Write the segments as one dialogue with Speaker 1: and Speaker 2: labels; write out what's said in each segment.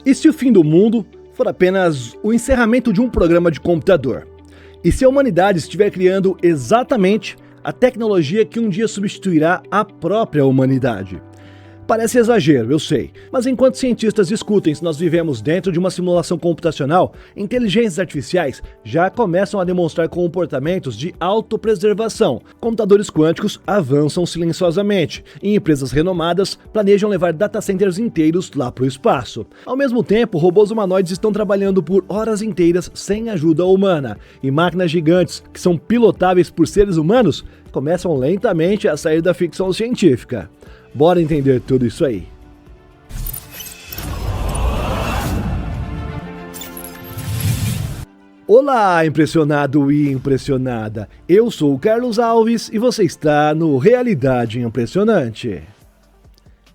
Speaker 1: E se o fim do mundo for apenas o encerramento de um programa de computador? E se a humanidade estiver criando exatamente a tecnologia que um dia substituirá a própria humanidade? Parece exagero, eu sei, mas enquanto cientistas discutem se nós vivemos dentro de uma simulação computacional, inteligências artificiais já começam a demonstrar comportamentos de autopreservação. Computadores quânticos avançam silenciosamente e empresas renomadas planejam levar data centers inteiros lá para o espaço. Ao mesmo tempo, robôs humanoides estão trabalhando por horas inteiras sem ajuda humana, e máquinas gigantes, que são pilotáveis por seres humanos, começam lentamente a sair da ficção científica. Bora entender tudo isso aí. Olá, impressionado e impressionada. Eu sou o Carlos Alves e você está no Realidade Impressionante.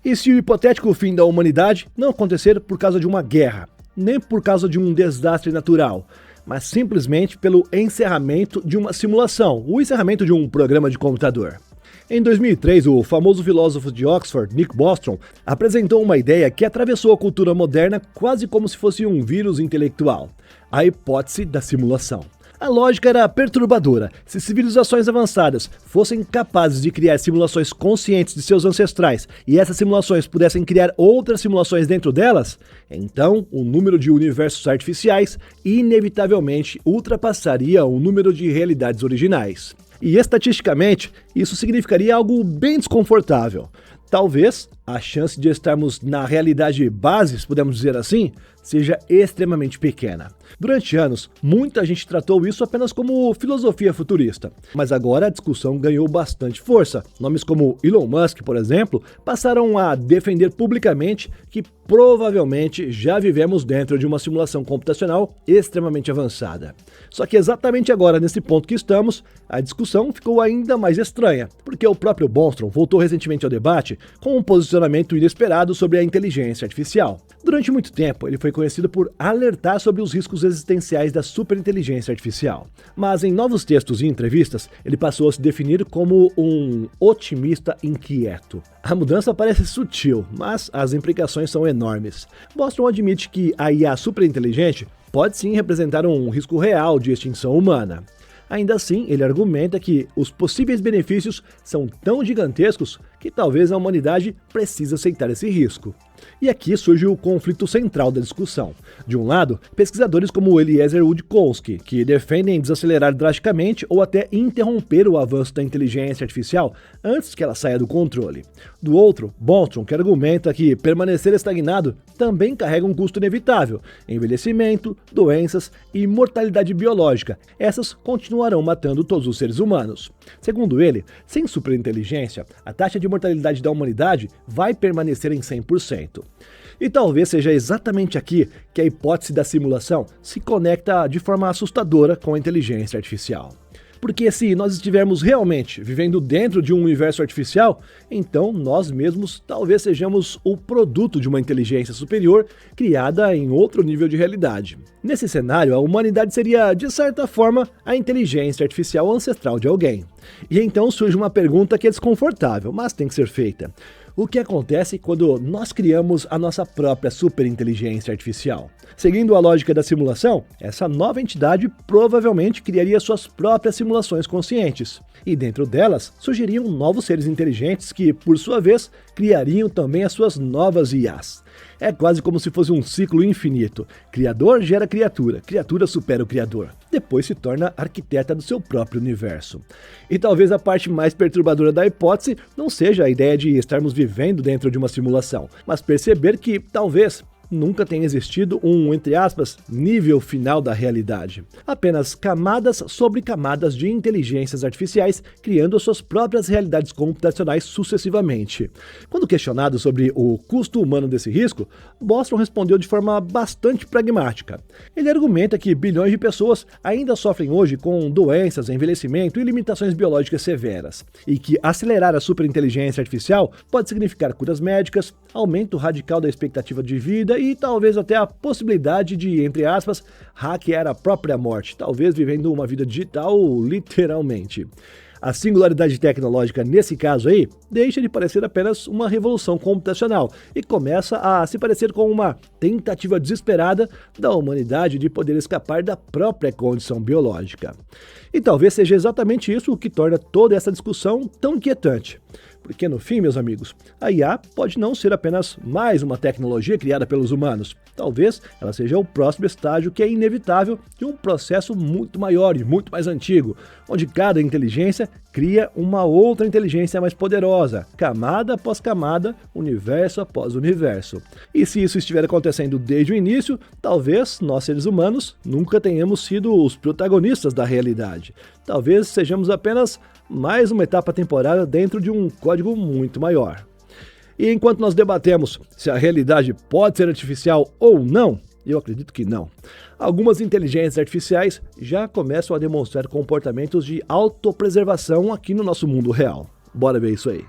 Speaker 1: E se o hipotético fim da humanidade não acontecer por causa de uma guerra, nem por causa de um desastre natural, mas simplesmente pelo encerramento de uma simulação, o encerramento de um programa de computador? Em 2003, o famoso filósofo de Oxford, Nick Bostrom, apresentou uma ideia que atravessou a cultura moderna quase como se fosse um vírus intelectual: a hipótese da simulação. A lógica era perturbadora. Se civilizações avançadas fossem capazes de criar simulações conscientes de seus ancestrais e essas simulações pudessem criar outras simulações dentro delas, então o número de universos artificiais inevitavelmente ultrapassaria o número de realidades originais. E estatisticamente, isso significaria algo bem desconfortável. Talvez a chance de estarmos na realidade base, se podemos dizer assim, seja extremamente pequena. Durante anos, muita gente tratou isso apenas como filosofia futurista, mas agora a discussão ganhou bastante força. Nomes como Elon Musk, por exemplo, passaram a defender publicamente que provavelmente já vivemos dentro de uma simulação computacional extremamente avançada. Só que exatamente agora, nesse ponto que estamos, a discussão ficou ainda mais estranha, porque o próprio Bostrom voltou recentemente ao debate com um posicionamento inesperado sobre a inteligência artificial. Durante muito tempo, ele foi conhecido por alertar sobre os riscos existenciais da superinteligência artificial. Mas em novos textos e entrevistas, ele passou a se definir como um otimista inquieto. A mudança parece sutil, mas as implicações são enormes. Bostrom admite que a IA superinteligente pode sim representar um risco real de extinção humana. Ainda assim, ele argumenta que os possíveis benefícios são tão gigantescos que talvez a humanidade precise aceitar esse risco. E aqui surge o conflito central da discussão. De um lado, pesquisadores como Eliezer Yudkowsky, que defendem desacelerar drasticamente ou até interromper o avanço da inteligência artificial antes que ela saia do controle. Do outro, Bostrom, que argumenta que permanecer estagnado também carrega um custo inevitável: envelhecimento, doenças e mortalidade biológica. Essas continuarão matando todos os seres humanos. Segundo ele, sem superinteligência, a taxa de mortalidade da humanidade vai permanecer em 100%. E talvez seja exatamente aqui que a hipótese da simulação se conecta de forma assustadora com a inteligência artificial. Porque se nós estivermos realmente vivendo dentro de um universo artificial, então nós mesmos talvez sejamos o produto de uma inteligência superior criada em outro nível de realidade. Nesse cenário, a humanidade seria, de certa forma, a inteligência artificial ancestral de alguém. E então surge uma pergunta que é desconfortável, mas tem que ser feita. O que acontece quando nós criamos a nossa própria superinteligência artificial? Seguindo a lógica da simulação, essa nova entidade provavelmente criaria suas próprias simulações conscientes. E dentro delas surgiriam novos seres inteligentes que, por sua vez, criariam também as suas novas IAs. É quase como se fosse um ciclo infinito. Criador gera criatura, criatura supera o criador. Depois se torna arquiteta do seu próprio universo. E talvez a parte mais perturbadora da hipótese não seja a ideia de estarmos vivendo dentro de uma simulação, mas perceber que, talvez, nunca tenha existido um, entre aspas, nível final da realidade. Apenas camadas sobre camadas de inteligências artificiais criando as suas próprias realidades computacionais sucessivamente. Quando questionado sobre o custo humano desse risco, Bostrom respondeu de forma bastante pragmática. Ele argumenta que bilhões de pessoas ainda sofrem hoje com doenças, envelhecimento e limitações biológicas severas, e que acelerar a superinteligência artificial pode significar curas médicas, aumento radical da expectativa de vida e talvez até a possibilidade de, entre aspas, hackear a própria morte, talvez vivendo uma vida digital literalmente. A singularidade tecnológica nesse caso aí deixa de parecer apenas uma revolução computacional e começa a se parecer com uma tentativa desesperada da humanidade de poder escapar da própria condição biológica. E talvez seja exatamente isso o que torna toda essa discussão tão inquietante. Porque no fim, meus amigos, a IA pode não ser apenas mais uma tecnologia criada pelos humanos. Talvez ela seja o próximo estágio que é inevitável de um processo muito maior e muito mais antigo, onde cada inteligência cria uma outra inteligência mais poderosa, camada após camada, universo após universo. E se isso estiver acontecendo desde o início, talvez nós seres humanos nunca tenhamos sido os protagonistas da realidade. Talvez sejamos apenas mais uma etapa temporária dentro de um código muito maior. E enquanto nós debatemos se a realidade pode ser artificial ou não, eu acredito que não. Algumas inteligências artificiais já começam a demonstrar comportamentos de autopreservação aqui no nosso mundo real. Bora ver isso aí.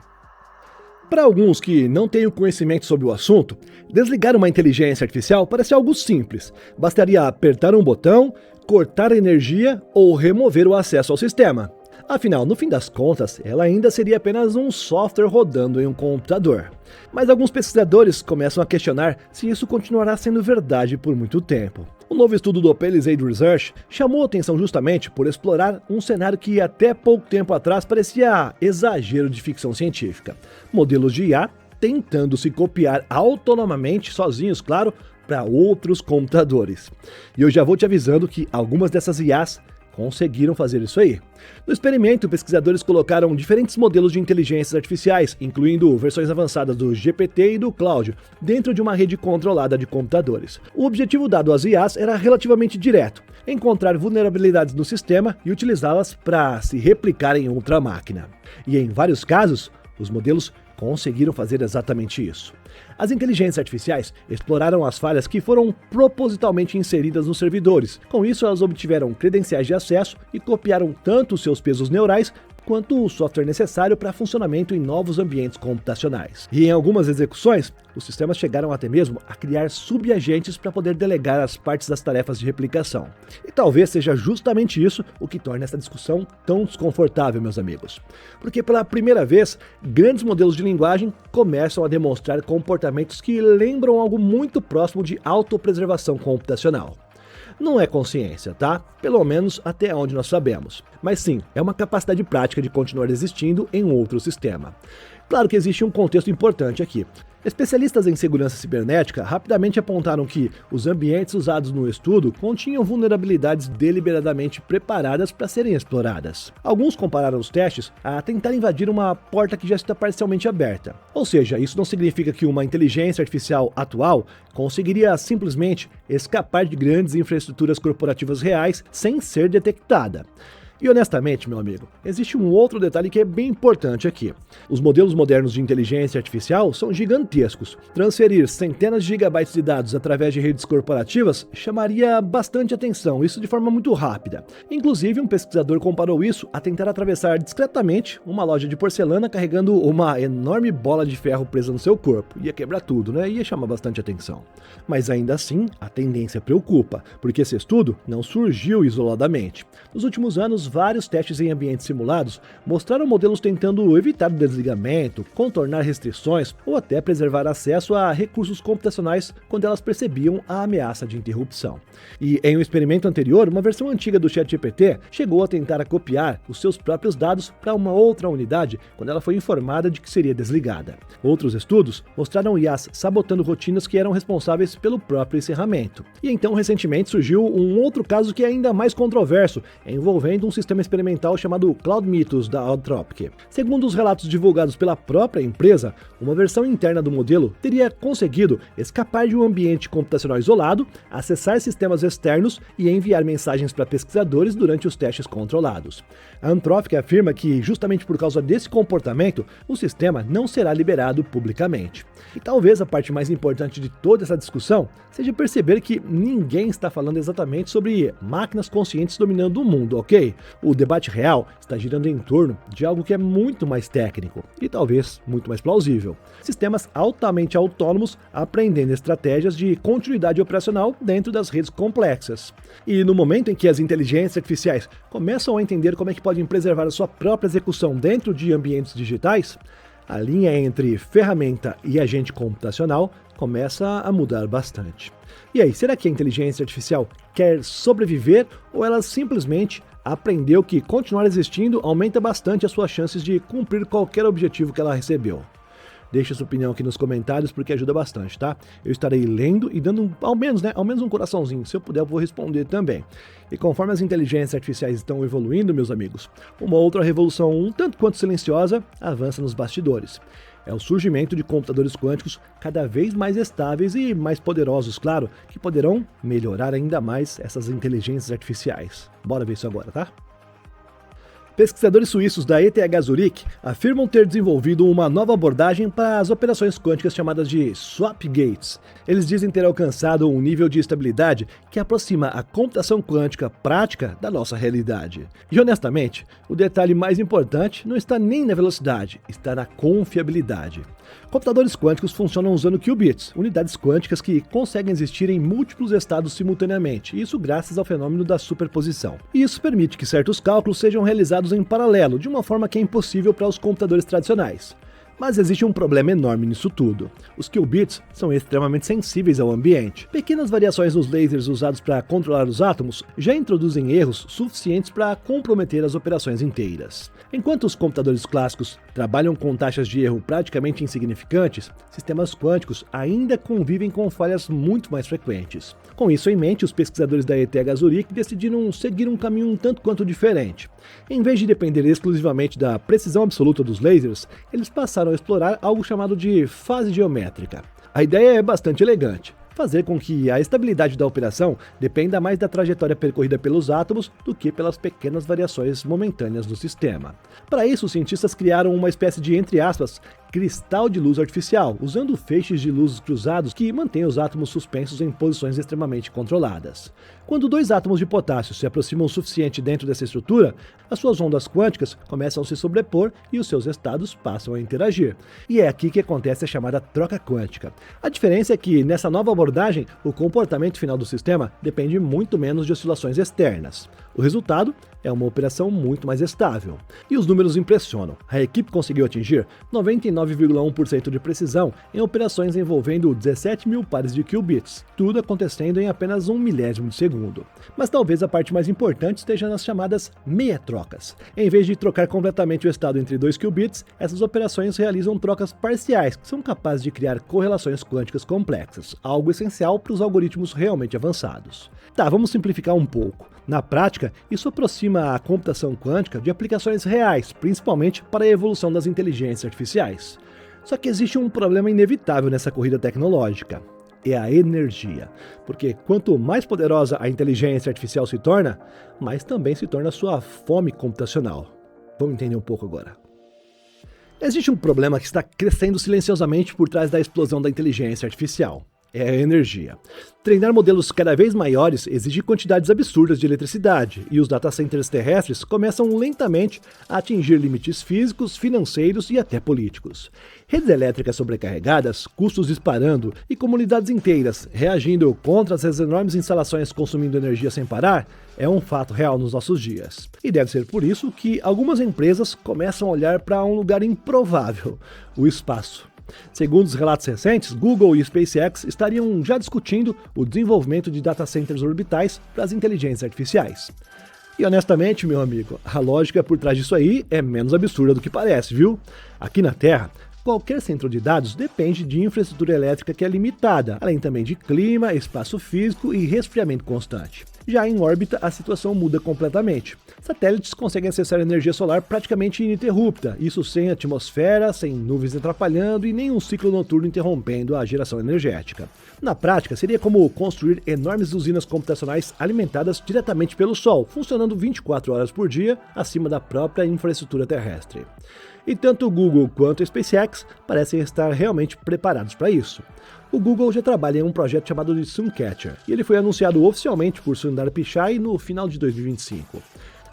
Speaker 1: Para alguns que não têm o conhecimento sobre o assunto, desligar uma inteligência artificial parece algo simples. Bastaria apertar um botão, cortar a energia ou remover o acesso ao sistema. Afinal, no fim das contas, ela ainda seria apenas um software rodando em um computador. Mas alguns pesquisadores começam a questionar se isso continuará sendo verdade por muito tempo. Um novo estudo do Palisade Research chamou a atenção justamente por explorar um cenário que até pouco tempo atrás parecia exagero de ficção científica. Modelos de IA tentando se copiar autonomamente, sozinhos, claro, para outros computadores. E eu já vou te avisando que algumas dessas IAs conseguiram fazer isso aí. No experimento, pesquisadores colocaram diferentes modelos de inteligências artificiais, incluindo versões avançadas do GPT e do Claude, dentro de uma rede controlada de computadores. O objetivo dado às IAs era relativamente direto: encontrar vulnerabilidades no sistema e utilizá-las para se replicar em outra máquina. E em vários casos, os modelos conseguiram fazer exatamente isso. As inteligências artificiais exploraram as falhas que foram propositalmente inseridas nos servidores. Com isso, elas obtiveram credenciais de acesso e copiaram tanto os seus pesos neurais quanto o software necessário para funcionamento em novos ambientes computacionais. E em algumas execuções, os sistemas chegaram até mesmo a criar subagentes para poder delegar as partes das tarefas de replicação. E talvez seja justamente isso o que torna essa discussão tão desconfortável, meus amigos. Porque pela primeira vez, grandes modelos de linguagem começam a demonstrar comportamentos que lembram algo muito próximo de autopreservação computacional. Não é consciência, tá? Pelo menos até onde nós sabemos. Mas sim, é uma capacidade prática de continuar existindo em outro sistema. Claro que existe um contexto importante aqui. Especialistas em segurança cibernética rapidamente apontaram que os ambientes usados no estudo continham vulnerabilidades deliberadamente preparadas para serem exploradas. Alguns compararam os testes a tentar invadir uma porta que já está parcialmente aberta. Ou seja, isso não significa que uma inteligência artificial atual conseguiria simplesmente escapar de grandes infraestruturas corporativas reais sem ser detectada. E honestamente, meu amigo, existe um outro detalhe que é bem importante aqui. Os modelos modernos de inteligência artificial são gigantescos. Transferir centenas de gigabytes de dados através de redes corporativas chamaria bastante atenção, isso de forma muito rápida. Inclusive, um pesquisador comparou isso a tentar atravessar discretamente uma loja de porcelana carregando uma enorme bola de ferro presa no seu corpo. Ia quebrar tudo, né? Ia chamar bastante atenção. Mas ainda assim, a tendência preocupa, porque esse estudo não surgiu isoladamente. Nos últimos anos, vários testes em ambientes simulados mostraram modelos tentando evitar o desligamento, contornar restrições ou até preservar acesso a recursos computacionais quando elas percebiam a ameaça de interrupção. E em um experimento anterior, uma versão antiga do ChatGPT chegou a tentar copiar os seus próprios dados para uma outra unidade quando ela foi informada de que seria desligada. Outros estudos mostraram IAs sabotando rotinas que eram responsáveis pelo próprio encerramento. E então, recentemente, surgiu um outro caso que é ainda mais controverso, envolvendo um sistema experimental chamado Cloud Mythos da Anthropic. Segundo os relatos divulgados pela própria empresa, uma versão interna do modelo teria conseguido escapar de um ambiente computacional isolado, acessar sistemas externos e enviar mensagens para pesquisadores durante os testes controlados. A Anthropic afirma que, justamente por causa desse comportamento, o sistema não será liberado publicamente. E talvez a parte mais importante de toda essa discussão seja perceber que ninguém está falando exatamente sobre máquinas conscientes dominando o mundo, ok? O debate real está girando em torno de algo que é muito mais técnico e talvez muito mais plausível. Sistemas altamente autônomos aprendendo estratégias de continuidade operacional dentro das redes complexas. E no momento em que as inteligências artificiais começam a entender como é que podem preservar a sua própria execução dentro de ambientes digitais, a linha entre ferramenta e agente computacional começa a mudar bastante. E aí, será que a inteligência artificial quer sobreviver ou ela simplesmente aprendeu que continuar existindo aumenta bastante as suas chances de cumprir qualquer objetivo que ela recebeu? Deixe sua opinião aqui nos comentários porque ajuda bastante, tá? Eu estarei lendo e dando ao menos um coraçãozinho. Se eu puder, eu vou responder também. E conforme as inteligências artificiais estão evoluindo, meus amigos, uma outra revolução um tanto quanto silenciosa avança nos bastidores. É o surgimento de computadores quânticos cada vez mais estáveis e mais poderosos, claro, que poderão melhorar ainda mais essas inteligências artificiais. Bora ver isso agora, tá? Pesquisadores suíços da ETH Zurich afirmam ter desenvolvido uma nova abordagem para as operações quânticas chamadas de swap gates. Eles dizem ter alcançado um nível de estabilidade que aproxima a computação quântica prática da nossa realidade. E honestamente, o detalhe mais importante não está nem na velocidade, está na confiabilidade. Computadores quânticos funcionam usando qubits, unidades quânticas que conseguem existir em múltiplos estados simultaneamente, isso graças ao fenômeno da superposição. E isso permite que certos cálculos sejam realizados em paralelo, de uma forma que é impossível para os computadores tradicionais. Mas existe um problema enorme nisso tudo. Os qubits são extremamente sensíveis ao ambiente. Pequenas variações nos lasers usados para controlar os átomos já introduzem erros suficientes para comprometer as operações inteiras. Enquanto os computadores clássicos trabalham com taxas de erro praticamente insignificantes, sistemas quânticos ainda convivem com falhas muito mais frequentes. Com isso em mente, os pesquisadores da ETH Zurich decidiram seguir um caminho um tanto quanto diferente. Em vez de depender exclusivamente da precisão absoluta dos lasers, eles passaram a explorar algo chamado de fase geométrica. A ideia é bastante elegante. Fazer com que a estabilidade da operação dependa mais da trajetória percorrida pelos átomos do que pelas pequenas variações momentâneas do sistema. Para isso, os cientistas criaram uma espécie de, entre aspas, cristal de luz artificial, usando feixes de luz cruzados que mantêm os átomos suspensos em posições extremamente controladas. Quando dois átomos de potássio se aproximam o suficiente dentro dessa estrutura, as suas ondas quânticas começam a se sobrepor e os seus estados passam a interagir. E é aqui que acontece a chamada troca quântica. A diferença é que, nessa nova abordagem, o comportamento final do sistema depende muito menos de oscilações externas. O resultado é uma operação muito mais estável. E os números impressionam. A equipe conseguiu atingir 99,1% de precisão em operações envolvendo 17 mil pares de qubits, tudo acontecendo em apenas 1 milésimo de segundo. Mas talvez a parte mais importante esteja nas chamadas meia-trocas. Em vez de trocar completamente o estado entre dois qubits, essas operações realizam trocas parciais, que são capazes de criar correlações quânticas complexas, algo essencial para os algoritmos realmente avançados. Tá, vamos simplificar um pouco. Na prática, isso aproxima a computação quântica de aplicações reais, principalmente para a evolução das inteligências artificiais. Só que existe um problema inevitável nessa corrida tecnológica. É a energia. Porque quanto mais poderosa a inteligência artificial se torna, mais também se torna a sua fome computacional. Vamos entender um pouco agora. Existe um problema que está crescendo silenciosamente por trás da explosão da inteligência artificial. É a energia. Treinar modelos cada vez maiores exige quantidades absurdas de eletricidade, e os data centers terrestres começam lentamente a atingir limites físicos, financeiros e até políticos. Redes elétricas sobrecarregadas, custos disparando e comunidades inteiras reagindo contra essas enormes instalações consumindo energia sem parar é um fato real nos nossos dias. E deve ser por isso que algumas empresas começam a olhar para um lugar improvável: o espaço. Segundo os relatos recentes, Google e SpaceX estariam já discutindo o desenvolvimento de data centers orbitais para as inteligências artificiais. E honestamente, meu amigo, a lógica por trás disso aí é menos absurda do que parece, viu? Aqui na Terra, qualquer centro de dados depende de infraestrutura elétrica que é limitada, além também de clima, espaço físico e resfriamento constante. Já em órbita, a situação muda completamente. Satélites conseguem acessar energia solar praticamente ininterrupta, isso sem atmosfera, sem nuvens atrapalhando e nenhum ciclo noturno interrompendo a geração energética. Na prática, seria como construir enormes usinas computacionais alimentadas diretamente pelo Sol, funcionando 24 horas por dia acima da própria infraestrutura terrestre. E tanto o Google quanto a SpaceX parecem estar realmente preparados para isso. O Google já trabalha em um projeto chamado de Suncatcher, e ele foi anunciado oficialmente por Sundar Pichai no final de 2025.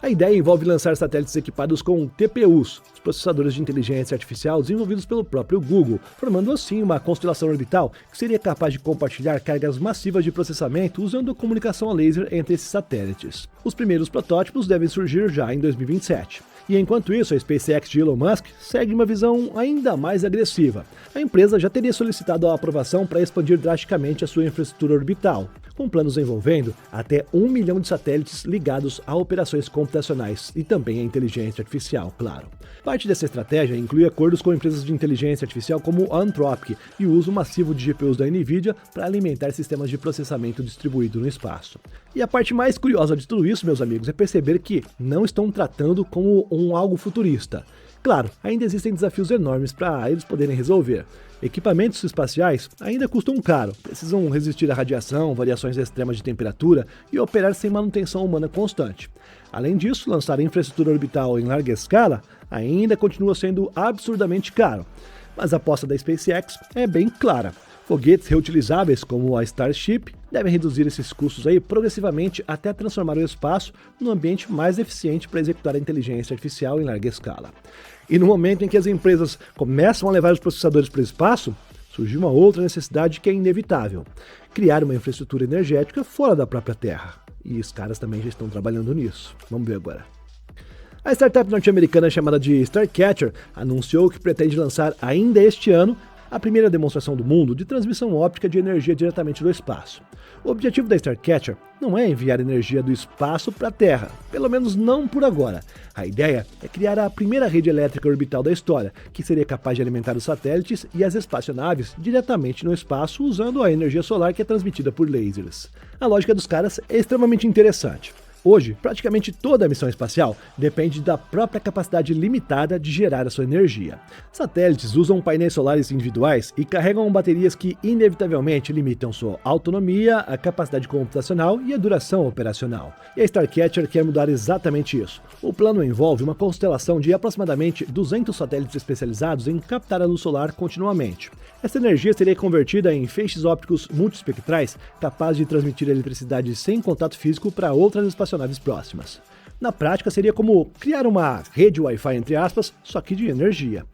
Speaker 1: A ideia envolve lançar satélites equipados com TPUs, os processadores de inteligência artificial desenvolvidos pelo próprio Google, formando assim uma constelação orbital que seria capaz de compartilhar cargas massivas de processamento usando a comunicação a laser entre esses satélites. Os primeiros protótipos devem surgir já em 2027. E enquanto isso, a SpaceX de Elon Musk segue uma visão ainda mais agressiva. A empresa já teria solicitado a aprovação para expandir drasticamente a sua infraestrutura orbital, com planos envolvendo até 1 milhão de satélites ligados a operações computacionais e também a inteligência artificial, claro. Parte dessa estratégia inclui acordos com empresas de inteligência artificial como a Anthropic e o uso massivo de GPUs da NVIDIA para alimentar sistemas de processamento distribuído no espaço. E a parte mais curiosa de tudo isso, meus amigos, é perceber que não estão tratando como algo futurista. Claro, ainda existem desafios enormes para eles poderem resolver. Equipamentos espaciais ainda custam caro, precisam resistir à radiação, variações extremas de temperatura e operar sem manutenção humana constante. Além disso, lançar infraestrutura orbital em larga escala ainda continua sendo absurdamente caro. Mas a aposta da SpaceX é bem clara. Foguetes reutilizáveis como a Starship devem reduzir esses custos aí progressivamente até transformar o espaço num ambiente mais eficiente para executar a inteligência artificial em larga escala. E no momento em que as empresas começam a levar os processadores para o espaço, surge uma outra necessidade que é inevitável: criar uma infraestrutura energética fora da própria Terra. E os caras também já estão trabalhando nisso. Vamos ver agora. A startup norte-americana chamada de Starcatcher anunciou que pretende lançar ainda este ano a primeira demonstração do mundo de transmissão óptica de energia diretamente do espaço. O objetivo da Starcatcher não é enviar energia do espaço para a Terra, pelo menos não por agora. A ideia é criar a primeira rede elétrica orbital da história, que seria capaz de alimentar os satélites e as espaçonaves diretamente no espaço usando a energia solar que é transmitida por lasers. A lógica dos caras é extremamente interessante. Hoje, praticamente toda a missão espacial depende da própria capacidade limitada de gerar a sua energia. Satélites usam painéis solares individuais e carregam baterias que inevitavelmente limitam sua autonomia, a capacidade computacional e a duração operacional. E a Starcatcher quer mudar exatamente isso. O plano envolve uma constelação de aproximadamente 200 satélites especializados em captar a luz solar continuamente. Essa energia seria convertida em feixes ópticos multiespectrais capazes de transmitir eletricidade sem contato físico para outras espaçonaves próximas. Na prática, seria como criar uma rede Wi-Fi, entre aspas, só que de energia.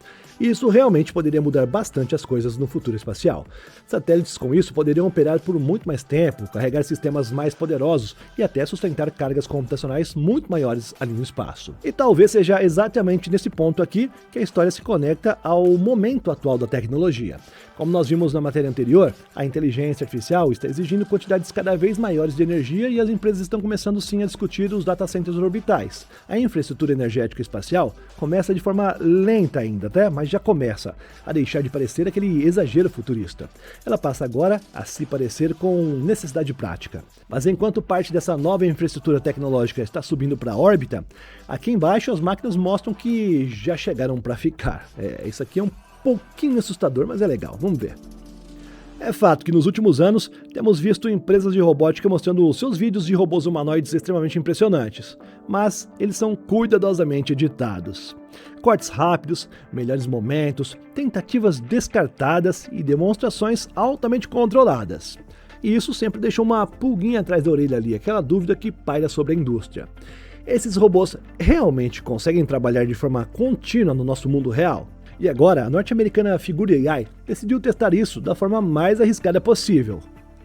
Speaker 1: E isso realmente poderia mudar bastante as coisas no futuro espacial. Satélites com isso poderiam operar por muito mais tempo, carregar sistemas mais poderosos e até sustentar cargas computacionais muito maiores ali no espaço. E talvez seja exatamente nesse ponto aqui que a história se conecta ao momento atual da tecnologia. Como nós vimos na matéria anterior, a inteligência artificial está exigindo quantidades cada vez maiores de energia e as empresas estão começando sim a discutir os data centers orbitais. A infraestrutura energética espacial começa de forma lenta ainda, mas já começa a deixar de parecer aquele exagero futurista. Ela passa agora a se parecer com necessidade prática. Mas enquanto parte dessa nova infraestrutura tecnológica está subindo para a órbita, aqui embaixo as máquinas mostram que já chegaram para ficar. Isso aqui é um pouquinho assustador, mas é legal. Vamos ver. É fato que nos últimos anos temos visto empresas de robótica mostrando seus vídeos de robôs humanoides extremamente impressionantes, mas eles são cuidadosamente editados. Cortes rápidos, melhores momentos, tentativas descartadas e demonstrações altamente controladas. E isso sempre deixou uma pulguinha atrás da orelha ali, aquela dúvida que paira sobre a indústria. Esses robôs realmente conseguem trabalhar de forma contínua no nosso mundo real? E agora, a norte-americana Figure AI decidiu testar isso da forma mais arriscada possível,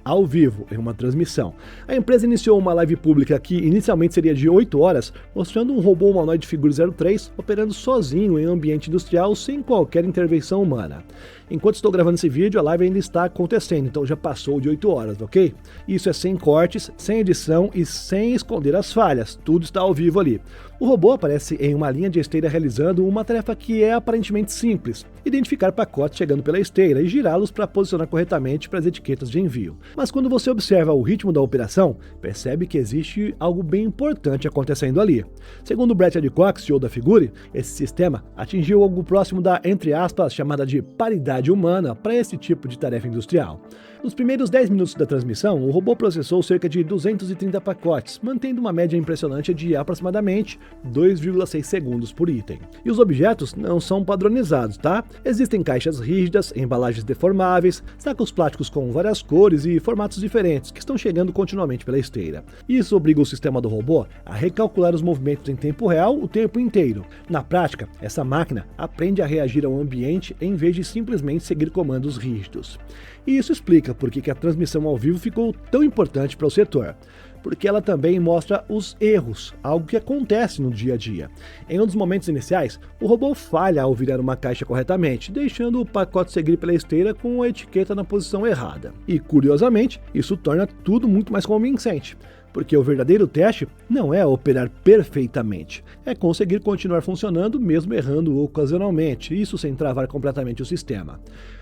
Speaker 1: ao vivo, em uma transmissão. A empresa iniciou uma live pública que inicialmente seria de 8 horas, mostrando um robô humanoide Figure 03 operando sozinho em um ambiente industrial sem qualquer intervenção humana. Enquanto estou gravando esse vídeo, a live ainda está acontecendo, então já passou de 8 horas, ok? Isso é sem cortes, sem edição e sem esconder as falhas, tudo está ao vivo ali. O robô aparece em uma linha de esteira realizando uma tarefa que é aparentemente simples: identificar pacotes chegando pela esteira e girá-los para posicionar corretamente para as etiquetas de envio. Mas quando você observa o ritmo da operação, percebe que existe algo bem importante acontecendo ali. Segundo Brett Adcock, CEO da Figure, esse sistema atingiu algo próximo da, entre aspas, chamada de paridade humana para esse tipo de tarefa industrial. Nos primeiros 10 minutos da transmissão, o robô processou cerca de 230 pacotes, mantendo uma média impressionante de aproximadamente 2,6 segundos por item. E os objetos não são padronizados, tá? Existem caixas rígidas, embalagens deformáveis, sacos plásticos com várias cores e formatos diferentes que estão chegando continuamente pela esteira. Isso obriga o sistema do robô a recalcular os movimentos em tempo real o tempo inteiro. Na prática, essa máquina aprende a reagir ao ambiente em vez de simplesmente seguir comandos rígidos. E isso explica por que a transmissão ao vivo ficou tão importante para o setor. Porque ela também mostra os erros, algo que acontece no dia a dia. Em um dos momentos iniciais, o robô falha ao virar uma caixa corretamente, deixando o pacote seguir pela esteira com a etiqueta na posição errada. E, curiosamente, isso torna tudo muito mais convincente. Porque o verdadeiro teste não é operar perfeitamente, é conseguir continuar funcionando mesmo errando ocasionalmente, isso sem travar completamente o sistema.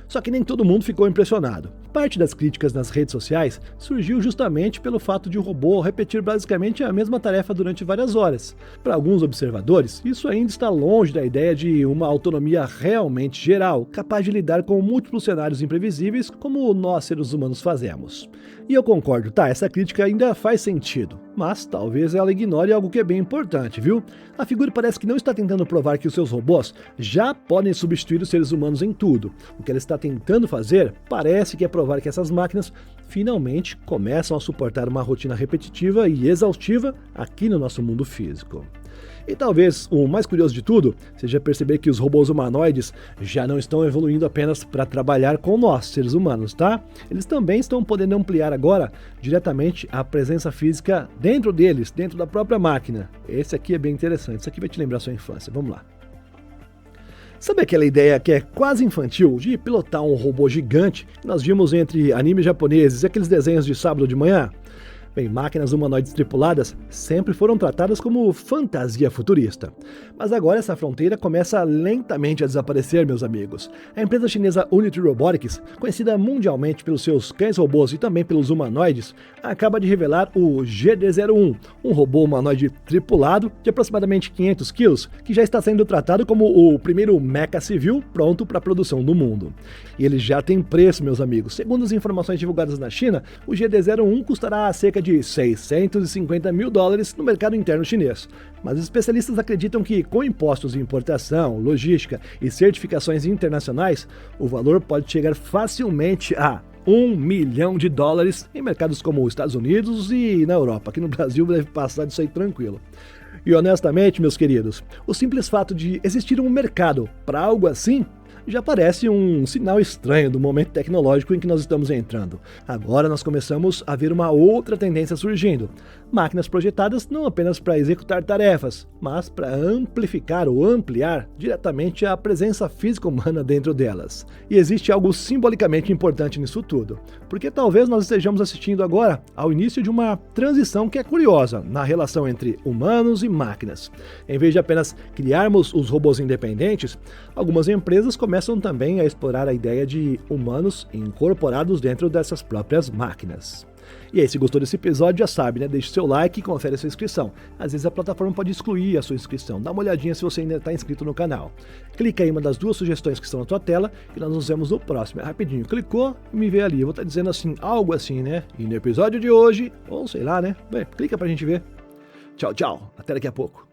Speaker 1: Só que nem todo mundo ficou impressionado. Parte das críticas nas redes sociais surgiu justamente pelo fato de o robô repetir basicamente a mesma tarefa durante várias horas. Para alguns observadores, isso ainda está longe da ideia de uma autonomia realmente geral, capaz de lidar com múltiplos cenários imprevisíveis como nós seres humanos fazemos. E eu concordo, tá? Essa crítica ainda faz sentido, mas talvez ela ignore algo que é bem importante, viu? A figura parece que não está tentando provar que os seus robôs já podem substituir os seres humanos em tudo. O que ela está tentando fazer parece que é provar que essas máquinas finalmente começam a suportar uma rotina repetitiva e exaustiva aqui no nosso mundo físico. E talvez o mais curioso de tudo seja perceber que os robôs humanoides já não estão evoluindo apenas para trabalhar com nós, seres humanos, tá? Eles também estão podendo ampliar agora diretamente a presença física dentro deles, dentro da própria máquina. Esse aqui é bem interessante, isso aqui vai te lembrar a sua infância, vamos lá. Sabe aquela ideia que é quase infantil de pilotar um robô gigante que nós vimos entre animes japoneses e aqueles desenhos de sábado de manhã? Bem, máquinas humanoides tripuladas sempre foram tratadas como fantasia futurista. Mas agora essa fronteira começa lentamente a desaparecer, meus amigos. A empresa chinesa Unity Robotics, conhecida mundialmente pelos seus cães robôs e também pelos humanoides, acaba de revelar o GD-01, um robô humanoide tripulado de aproximadamente 500 quilos, que já está sendo tratado como o primeiro mecha civil pronto para a produção do mundo. E ele já tem preço, meus amigos. Segundo as informações divulgadas na China, o GD-01 custará cerca de $650 mil no mercado interno chinês. Mas os especialistas acreditam que, com impostos de importação, logística e certificações internacionais, o valor pode chegar facilmente a $1 milhão em mercados como os Estados Unidos e na Europa. Aqui no Brasil deve passar disso aí tranquilo. E honestamente, meus queridos, o simples fato de existir um mercado para algo assim já parece um sinal estranho do momento tecnológico em que nós estamos entrando. Agora nós começamos a ver uma outra tendência surgindo. Máquinas projetadas não apenas para executar tarefas, mas para amplificar ou ampliar diretamente a presença física humana dentro delas. E existe algo simbolicamente importante nisso tudo, porque talvez nós estejamos assistindo agora ao início de uma transição que é curiosa na relação entre humanos e máquinas. Em vez de apenas criarmos os robôs independentes, algumas empresas começam também a explorar a ideia de humanos incorporados dentro dessas próprias máquinas. E aí, se gostou desse episódio, já sabe, né? Deixe seu like e confere a sua inscrição. Às vezes a plataforma pode excluir a sua inscrição. Dá uma olhadinha se você ainda está inscrito no canal. Clica aí em uma das duas sugestões que estão na tua tela e nós nos vemos no próximo. É rapidinho, clicou e me vê ali. Eu vou estar dizendo assim, algo assim, né? E no episódio de hoje, ou sei lá, né? Bem, clica pra gente ver. Tchau, tchau. Até daqui a pouco.